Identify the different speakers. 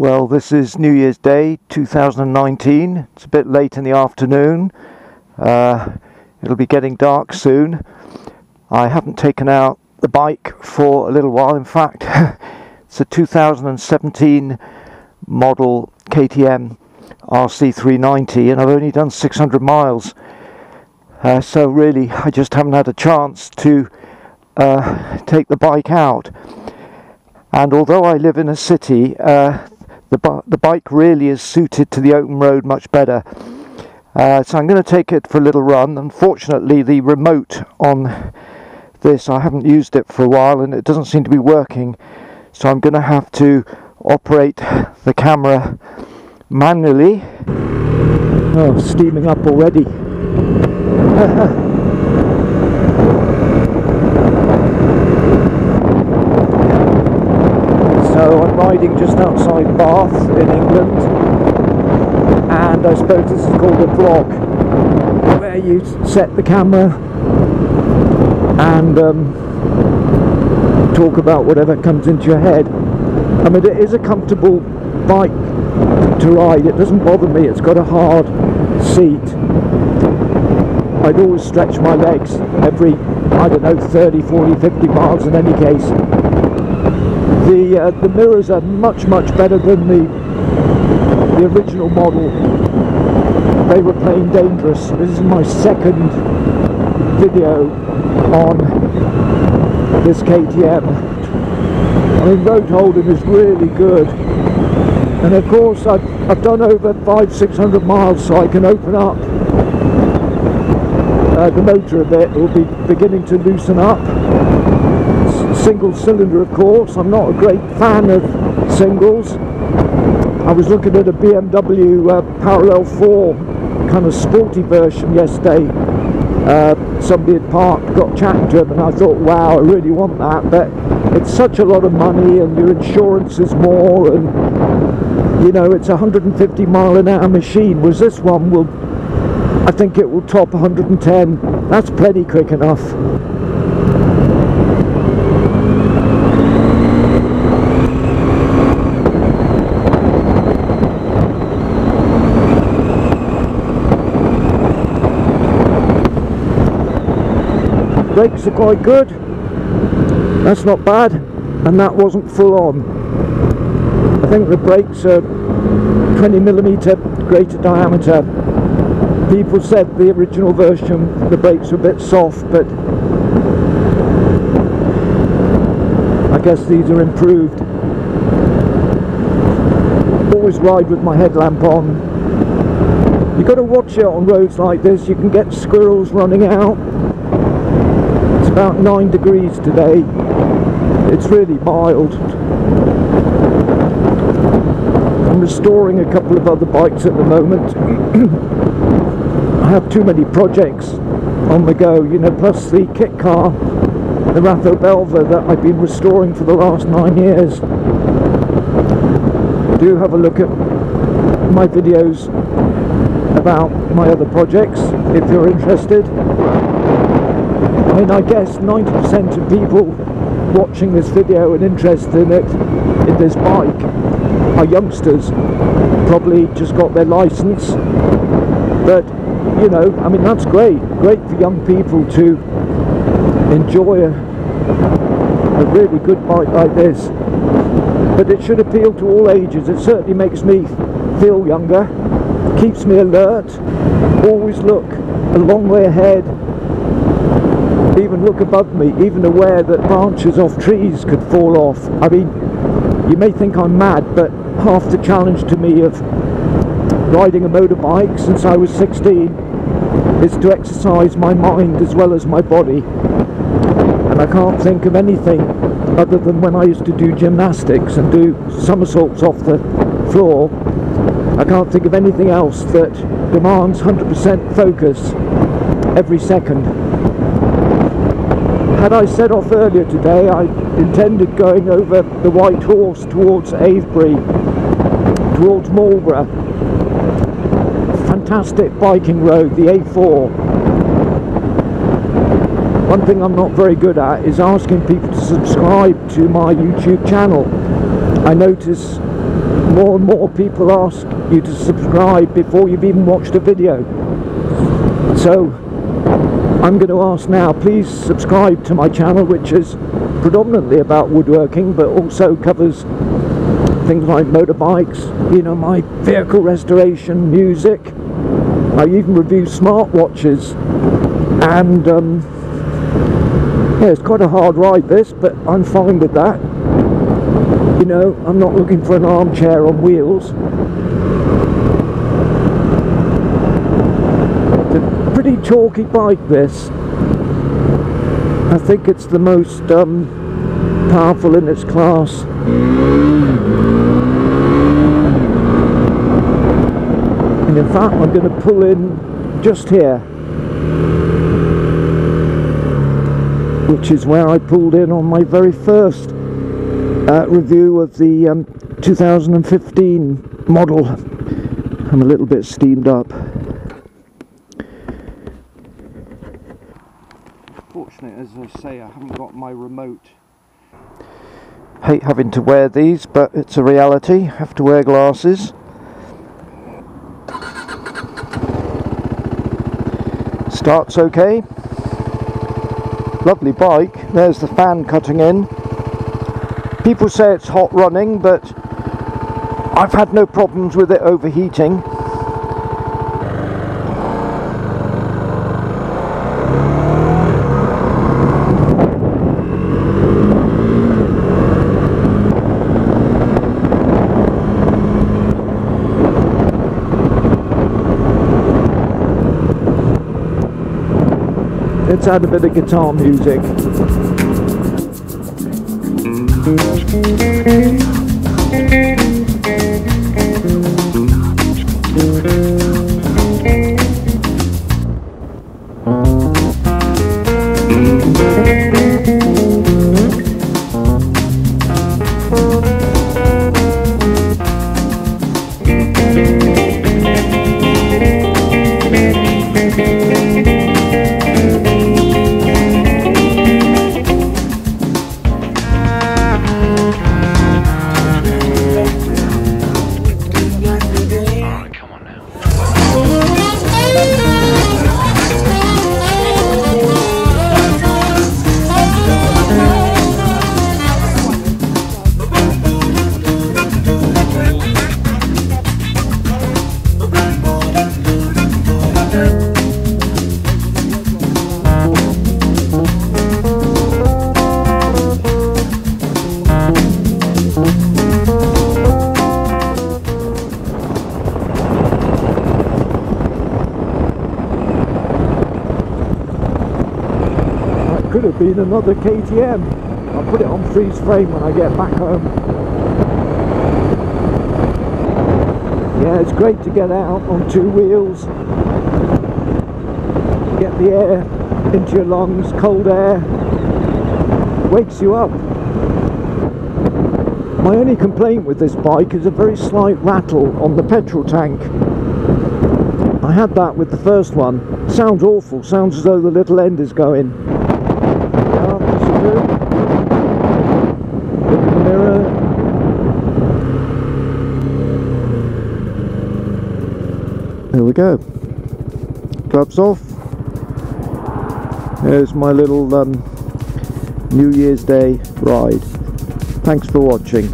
Speaker 1: Well, this is New Year's Day 2019. It's a bit late in the afternoon. It'll be getting dark soon. I haven't taken out the bike for a little while. In fact, it's a 2017 model KTM RC390 and I've only done 600 miles. So really, I just haven't had a chance to take the bike out. And although I live in a city, the bike really is suited to the open road much better. So I'm going to take it for a little run. Unfortunately, the remote on this, I haven't used it for a while and it doesn't seem to be working. So I'm going to have to operate the camera manually. Oh, steaming up already. So I'm riding just outside Bath in England, and I suppose this is called a vlog, where you set the camera and talk about whatever comes into your head. I mean, it is a comfortable bike to ride. It doesn't bother me. It's got a hard seat. I'd always stretch my legs every, I don't know, 30, 40, 50 miles in any case. The mirrors are much better than the original model. They were playing dangerous. This is my second video on this KTM. I mean, road holding is really good. And of course I've done over 500-600 miles, so I can open up the motor a bit. It will be beginning to loosen up. Single cylinder, of course. I'm not a great fan of singles. I was looking at a BMW Parallel 4 kind of sporty version yesterday. Somebody had parked, got chatting to him, and I thought, wow, I really want that, but it's such a lot of money and your insurance is more, and you know, it's a 150 mile an hour machine, whereas this one will, I think it will top 110. That's plenty quick enough. Brakes are quite good. That's not bad, and that wasn't full on. I think the brakes are 20mm greater diameter. People said the original version the brakes were a bit soft, but I guess these are improved. Always ride with my headlamp on. You've got to watch it on roads like this. You can get squirrels running out. It's about 9 degrees today. It's really mild. I'm restoring a couple of other bikes at the moment. I have too many projects on the go, you know, plus the kit car, the Ratho Belva, that I've been restoring for the last 9 years. Do have a look at my videos about my other projects if you're interested. I mean, I guess 90% of people watching this video and interested in it, in this bike, are youngsters. Probably just got their license, but you know, I mean, that's great for young people to enjoy a really good bike like this. But it should appeal to all ages. It certainly makes me feel younger, keeps me alert, always look a long way ahead, even look above me, even aware that branches off trees could fall off. I mean, you may think I'm mad, but half the challenge to me of riding a motorbike since I was 16 is to exercise my mind as well as my body. And I can't think of anything other than when I used to do gymnastics and do somersaults off the floor. I can't think of anything else that demands 100% focus every second. Had I set off earlier today, I intended going over the White Horse towards Avebury, towards Marlborough. Fantastic biking road, the A4. One thing I'm not very good at is asking people to subscribe to my YouTube channel. I notice more and more people ask you to subscribe before you've even watched a video. So I'm going to ask now, please subscribe to my channel, which is predominantly about woodworking, but also covers things like motorbikes, you know, my vehicle restoration, music. I even review smartwatches, and yeah, it's quite a hard ride this, but I'm fine with that. You know, I'm not looking for an armchair on wheels. It's a pretty chalky bike, this. I think it's the most powerful in its class. And in fact, I'm going to pull in just here, which is where I pulled in on my very first review of the 2015 model. I'm a little bit steamed up. Fortunate, as I say, I haven't got my remote. Hate having to wear these, but it's a reality. Have to wear glasses. Starts okay. Lovely bike. There's the fan cutting in. People say it's hot running, but I've had no problems with it overheating. Let's add a bit of guitar music. Could have been another KTM. I'll put it on freeze frame when I get back home. Yeah, it's great to get out on two wheels, get the air into your lungs, cold air, wakes you up. My only complaint with this bike is a very slight rattle on the petrol tank. I had that with the first one. Sounds awful, sounds as though the little end is going. Look at the mirror. There we go. Gloves off. There's my little New Year's Day ride. Thanks for watching.